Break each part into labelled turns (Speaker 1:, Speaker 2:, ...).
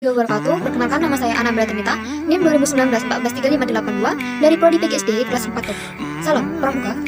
Speaker 1: Wabarakatuh. Perkenalkan, nama saya Ana Bratanita, NIM 2019-143582 dari Prodi PGSD kelas 4. Salam Pramuka.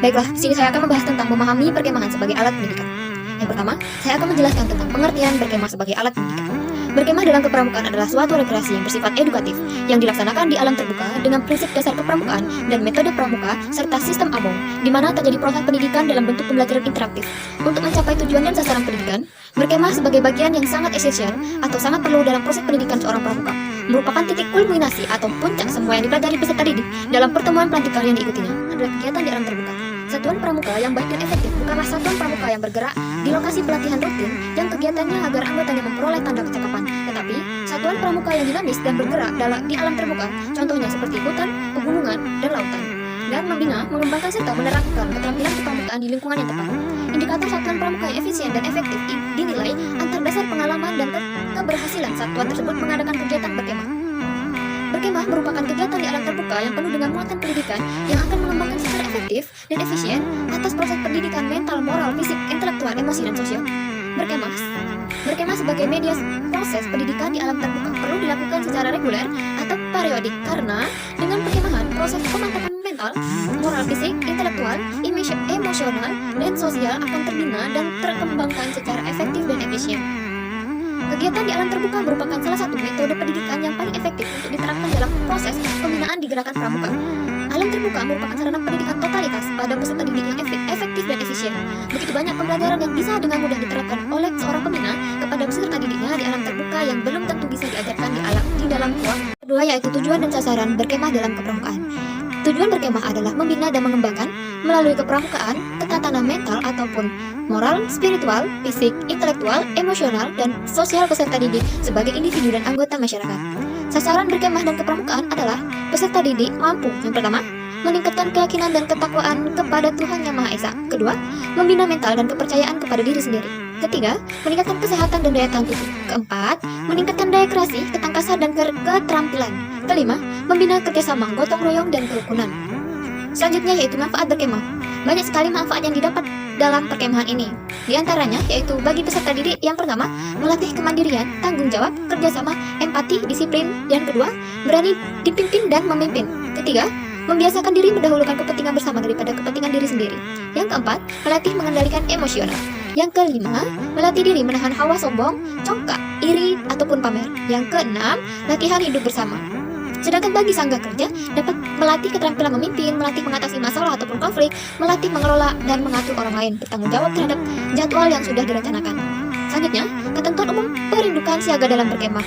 Speaker 1: Baiklah, di sini saya akan membahas tentang memahami perkemahan sebagai alat pendidikan. Yang pertama, saya akan menjelaskan tentang pengertian berkemah sebagai alat pendidikan. Berkemah dalam kepramukaan adalah suatu rekreasi yang bersifat edukatif yang dilaksanakan di alam terbuka dengan prinsip dasar kepramukaan dan metode pramuka serta sistem among, di mana terjadi proses pendidikan dalam bentuk pembelajaran interaktif. Untuk mencapai tujuan dan sasaran pendidikan, berkemah sebagai bagian yang sangat esensial atau sangat perlu dalam proses pendidikan seorang pramuka, merupakan titik kulminasi atau puncak semua yang dipelajari peserta didik dalam pertemuan pelantikan yang diikutinya adalah kegiatan di alam terbuka. Satuan pramuka yang baik dan efektif bukanlah satuan pramuka yang bergerak di lokasi pelatihan rutin yang kegiatannya agar anggotanya memperoleh tanda kecakapan, tetapi satuan pramuka yang dinamis dan bergerak di alam terbuka, contohnya seperti hutan, pegunungan, dan lautan, dan membina, mengembangkan serta menerapkan keterampilan kepramukaan di lingkungan yang tepat. Indikator satuan pramuka yang efisien dan efektif dinilai antar dasar pengalaman dan keberhasilan satuan tersebut mengadakan kegiatan berkemah. Berkemah merupakan kegiatan di alam terbuka yang penuh dengan muatan pendidikan yang akan mengembangkan secara efektif dan efisien atas proses pendidikan mental, moral, fisik, intelektual, emosi, dan sosial. Berkemah sebagai media proses pendidikan di alam terbuka perlu dilakukan secara reguler atau periodik karena dengan perkemahan proses pemantapan mental, moral, fisik, intelektual, emosional, dan sosial akan terbina dan terkembangkan secara efektif dan efisien. Kegiatan di alam terbuka merupakan salah satu metode pendidikan yang paling efektif untuk diterapkan dalam proses pembinaan di gerakan pramuka. Alam terbuka merupakan sarana pendidikan totalitas pada peserta didik yang efektif dan efisien. Begitu banyak pembelajaran yang bisa dengan mudah diterapkan oleh seorang pembina kepada peserta didiknya di alam terbuka yang belum tentu bisa diajarkan di dalam ruang. Kedua, yaitu tujuan dan sasaran berkemah dalam kepramukaan. Tujuan berkemah adalah membina dan mengembangkan melalui kepramukaan ketahanan mental ataupun moral, spiritual, fisik, intelektual, emosional, dan sosial peserta didik sebagai individu dan anggota masyarakat. Sasaran berkemah dan kepramukaan adalah peserta didik mampu, yang pertama, meningkatkan keyakinan dan ketakwaan kepada Tuhan Yang Maha Esa. Kedua, membina mental dan kepercayaan kepada diri sendiri. Ketiga, meningkatkan kesehatan dan daya tahan tubuh. Keempat, meningkatkan daya kreasi, ketangkasan, dan keterampilan. Kelima, membina kerjasama, gotong royong, dan kerukunan. Selanjutnya yaitu manfaat berkemah. Banyak sekali manfaat yang didapat dalam perkemahan ini. Di antaranya yaitu bagi peserta didik yang pertama, melatih kemandirian, tanggung jawab, kerjasama, empati, disiplin. Yang kedua, berani dipimpin dan memimpin. Ketiga, membiasakan diri mendahulukan kepentingan bersama daripada kepentingan diri sendiri. Yang keempat, melatih mengendalikan emosional. Yang kelima, melatih diri menahan hawa sombong, congkak, iri, ataupun pamer. Yang keenam, latihan hidup bersama. Sedangkan bagi sangga kerja, dapat melatih keterampilan memimpin, melatih mengatasi masalah ataupun konflik, melatih mengelola dan mengatur orang lain, bertanggung jawab terhadap jadwal yang sudah direncanakan. Selanjutnya, ketentuan umum perindukan siaga dalam berkemah.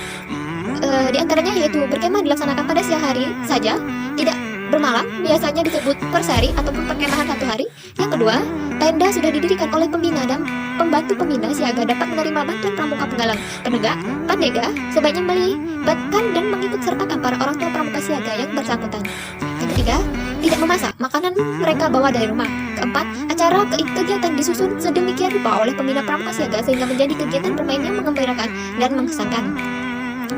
Speaker 1: Di antaranya yaitu berkemah dilaksanakan pada siang hari saja, tidak bermalam, biasanya disebut persari ataupun perkemahan satu hari. Yang kedua, tenda sudah didirikan oleh pembina dan pembantu pembina siaga dapat menerima bantuan pramuka penggalang, penegak, pandega, sebaiknya melibatkan dan mengikut sertakan para orang tua pramuka siaga yang bersangkutan. Yang ketiga, tidak memasak makanan mereka bawa dari rumah. Keempat, acara kegiatan disusun sedemikian rupa oleh pembina pramuka siaga sehingga menjadi kegiatan bermain yang mengembirakan dan mengesankan.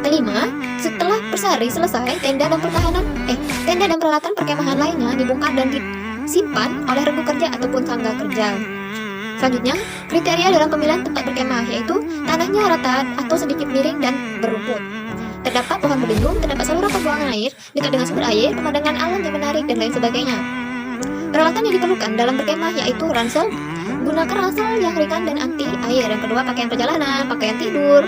Speaker 1: Kelima, setelah persari selesai, tenda dan peralatan perkemahan lainnya dibongkar dan disimpan oleh regu kerja ataupun sangga kerja. Selanjutnya, kriteria dalam pemilihan tempat berkemah yaitu tanahnya rata atau sedikit miring dan berumput. Terdapat pohon berlindung, terdapat saluran pembuangan air, dekat dengan sumber air, pemandangan alam yang menarik, dan lain sebagainya. Peralatan yang diperlukan dalam berkemah yaitu ransel. Gunakan ransel yang ringan dan anti air. Yang kedua, pakaian perjalanan, pakaian tidur,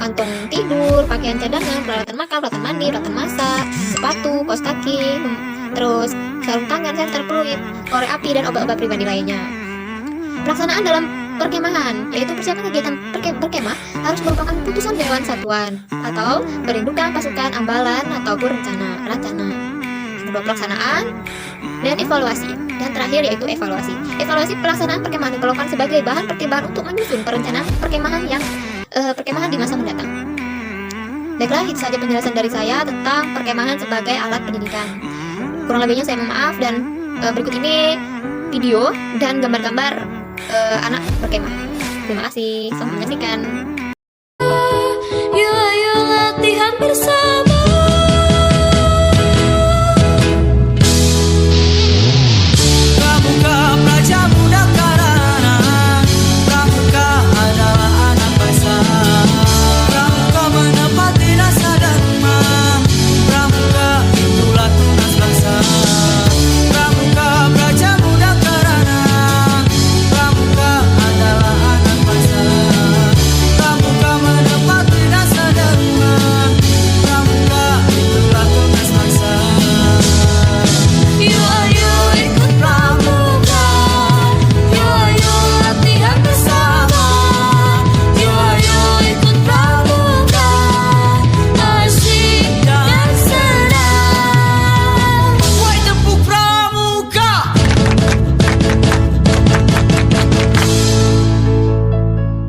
Speaker 1: kantong tidur, pakaian cadangan, peralatan makan, peralatan mandi, peralatan masak, sepatu, kaos kaki, terus sarung tangan, senter peluit, korek api, dan obat-obat pribadi lainnya. Pelaksanaan dalam perkemahan, yaitu persiapan kegiatan berkemah harus merupakan putusan Dewan Satuan atau perindukan pasukan ambalan ataupun rencana. Yang kedua, pelaksanaan dan evaluasi. Dan terakhir yaitu evaluasi. Evaluasi pelaksanaan perkemahan diperlukan sebagai bahan pertimbangan untuk menyusun perencanaan perkemahan di masa mendatang. Baiklah, itu saja penjelasan dari saya tentang perkemahan sebagai alat pendidikan. Kurang lebihnya saya mohon maaf, dan berikut ini video dan gambar-gambar anak berkemah. Terima kasih, selamat menyaksikan.
Speaker 2: Yuk latihan bersama.